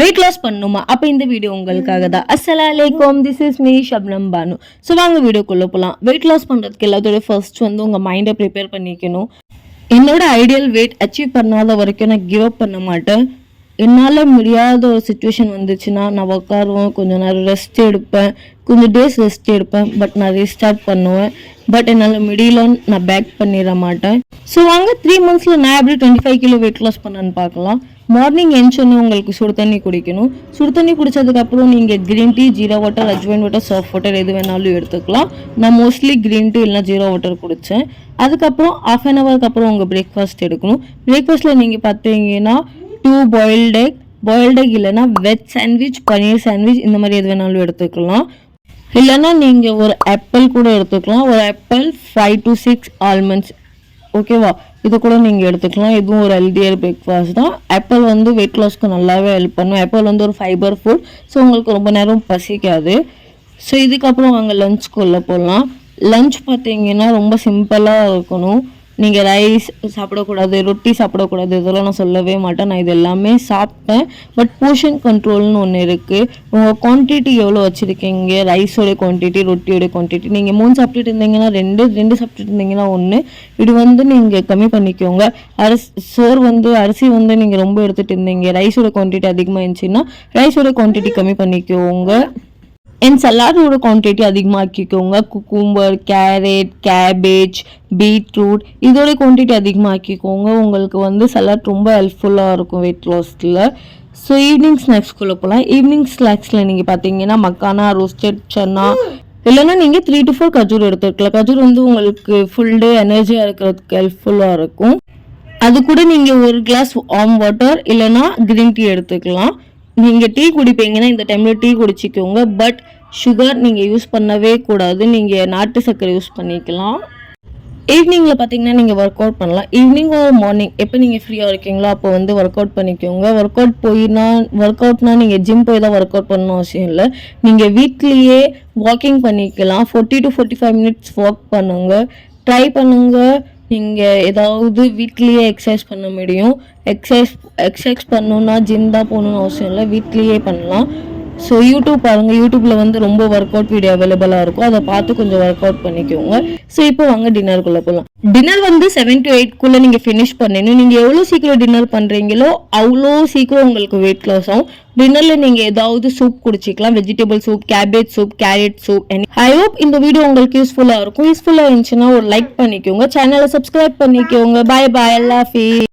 Weight loss பண்ணுமா? அப்போ இந்த வீடியோ உங்களுக்காக தான். அஸ்ஸலாமலைக்கும், this is me Shabnam Banu. So வாங்க வீடியோக்குள்ளே போகலாம். வெயிட் லாஸ் பண்ணுறதுக்கு எல்லாத்தோட ஃபர்ஸ்ட் வந்து உங்கள் மைண்டை ப்ரிப்பேர் பண்ணிக்கணும். என்னோட ஐடியல் வெயிட் அச்சீவ் பண்ணாத வரைக்கும் நான் கிவ் அப் பண்ண மாட்டேன். என்னால் முடியாத ஒரு சுச்சுவேஷன் வந்துச்சுன்னா நான் உட்காருவேன், கொஞ்சம் நேரம் ரெஸ்ட் எடுப்பேன், கொஞ்சம் டேஸ் ரெஸ்ட் எடுப்பேன், பட் நான் ரீஸ்டார்ட் பண்ணுவேன். பட் என்னால் முடியலன்னு நான் பேக் பண்ணிட மாட்டேன். ஸோ வாங்க 3 monthஸில் நான் எப்படி 25 கிலோ வெயிட் லாஸ் பண்ணேன்னு பார்க்கலாம். மார்னிங் எந்திச்சோன்னே உங்களுக்கு சுடு தண்ணி குடிக்கணும். சுடு தண்ணி குடித்ததுக்கப்புறம் நீங்கள் green tea, jeera water, ajwain water, soft water எது வேணாலும் எடுத்துக்கலாம். நான் மோஸ்ட்லி க்ரீன் டீ இல்லைனா ஜீரா வாட்டர் குடித்தேன். அதுக்கப்புறம் ½ an hour அப்புறம் உங்கள் பிரேக்ஃபாஸ்ட் எடுக்கணும். பிரேக்ஃபாஸ்ட்டில் நீங்கள் பார்த்தீங்கன்னா 2 பாயில்ட் எக் இல்லைனா வெஜ் சாண்ட்விச், பன்னீர் சாண்ட்விச் இந்த மாதிரி எது வேணாலும் எடுத்துக்கலாம். இல்லைன்னா நீங்கள் ஒரு ஆப்பிள் கூட எடுத்துக்கலாம். ஒரு ஆப்பிள், 5 to 6 ஆல்மண்ட்ஸ், ஓகேவா? இது கூட நீங்கள் எடுத்துக்கலாம். இதுவும் ஒரு ஹெல்தியர் பிரேக்ஃபாஸ்ட் தான். ஆப்பிள் வந்து வெயிட் லாஸ்க்கு நல்லாவே ஹெல்ப் பண்ணும். ஆப்பிள் வந்து ஒரு ஃபைபர் ஃபுட். ஸோ உங்களுக்கு ரொம்ப நேரம் பசிக்காது. ஸோ இதுக்கப்புறம் வாங்க லஞ்சுக்குள்ளே போடலாம். லஞ்ச் பார்த்தீங்கன்னா ரொம்ப சிம்பிளாக இருக்கணும். நீங்கள் ரைஸ் சாப்பிடக்கூடாது, ரொட்டி சாப்பிடக்கூடாது, இதெல்லாம் நான் சொல்லவே மாட்டேன். நான் இது எல்லாமே சாப்பிட்டேன். பட் போர்ஷன் கண்ட்ரோல்னு ஒன்று இருக்குது. உங்கள் குவான்டிட்டி எவ்வளோ வச்சுருக்கீங்க, ரைஸோடைய குவான்டிட்டி, ரொட்டியோடைய குவான்டிட்டி. நீங்கள் 3 சாப்பிட்டுட்டு இருந்தீங்கன்னா 2 சாப்பிட்டுட்டு இருந்தீங்கன்னா 1, இது வந்து நீங்கள் கம்மி பண்ணிக்கோங்க. அரிசி வந்து நீங்கள் ரொம்ப எடுத்துகிட்டு இருந்தீங்க, ரைஸோட குவான்டிட்டி அதிகமாக இருந்துச்சுன்னா ரைஸோட குவான்டிட்டி கம்மி பண்ணிக்கோங்க. என் சலாடோட குவான்டிட்டி அதிகமாக்கிக்கோங்க. குக்கும்பர், கேரட், கேபேஜ், பீட்ரூட் இதோட குவான்டிட்டி அதிகமாக்கிக்கோங்க. உங்களுக்கு வந்து சலாட் ரொம்ப ஹெல்ப்ஃபுல்லாக இருக்கும் வெயிட் லாஸில். ஸோ ஈவினிங் ஸ்நாக்ஸ்குள்ளே போகலாம். ஈவினிங் ஸ்நாக்ஸில் நீங்கள் பார்த்தீங்கன்னா மக்கானா, ரோஸ்டட் சன்னா இல்லைன்னா நீங்கள் 3 to 4 கஜூர் எடுத்துக்கலாம். கஜூர் வந்து உங்களுக்கு ஃபுல் டே எனர்ஜியாக இருக்கிறதுக்கு ஹெல்ப்ஃபுல்லாக இருக்கும். அது கூட நீங்கள் 1 glass வார்ம் வாட்டர் இல்லைன்னா க்ரீன் டீ எடுத்துக்கலாம். நீங்கள் டீ குடிப்பீங்கன்னா இந்த டைமில் டீ குடிச்சிக்கோங்க. பட் சுகர் நீங்கள் யூஸ் பண்ணவே கூடாது. நீங்கள் நாட்டு சர்க்கரை யூஸ் பண்ணிக்கலாம். ஈவினிங்கில் பார்த்தீங்கன்னா நீங்கள் ஒர்க் அவுட் பண்ணலாம். ஈவினிங் ஒரு மார்னிங் எப்போ நீங்கள் ஃப்ரீயாக இருக்கீங்களோ அப்போ வந்து ஒர்க் அவுட் பண்ணிக்கோங்க. ஒர்க் அவுட்னா நீங்கள் ஜிம் போய் தான் ஒர்க் அவுட் பண்ணணும் அவசியம் இல்லை. நீங்கள் வீட்லேயே வாக்கிங் பண்ணிக்கலாம். 40 to 45 minutes வாக் பண்ணுங்கள். ட்ரை பண்ணுங்கள். நீங்கள் ஏதாவது வீட்லேயே எக்ஸசைஸ் பண்ண முடியும். எக்ஸசைஸ் பண்ணணுன்னா ஜிம் தான் போகணுன்னு அவசியம் இல்லை, வீட்லேயே பண்ணலாம். ஸோ யூடியூப் பாருங்கள். யூடியூப்பில் வந்து ரொம்ப ஒர்க் அவுட் வீடியோ அவைலபிளாக இருக்கும். அதை பார்த்து கொஞ்சம் ஒர்க் அவுட் பண்ணிக்கோங்க. ஸோ இப்போ வாங்க டின்னருக்குள்ளே போகலாம். டின்னர் வந்து 7 to 8 நீங்கள் ஃபினிஷ் பண்ணணும். நீங்கள் எவ்வளோ சீக்கிரம் டின்னர் பண்ணுறீங்களோ அவ்வளோ சீக்கிரம் உங்களுக்கு வெயிட் லாஸ் ஆகும். டின்னரில் நீங்கள் ஏதாவது சூப் குடிச்சிக்கலாம். Vegetable soup, cabbage soup, carrot soup. I hope இந்த வீடியோ உங்களுக்கு யூஸ்ஃபுல்லாக இருக்கும். யூஸ்ஃபுல்லாக இருந்துச்சுன்னா ஒரு லைக் பண்ணிக்கோங்க. சேனலை சப்ஸ்கிரைப் பண்ணிக்கோங்க. பாய் பாய், அல்லாஹ் ஹாஃபிஸ்.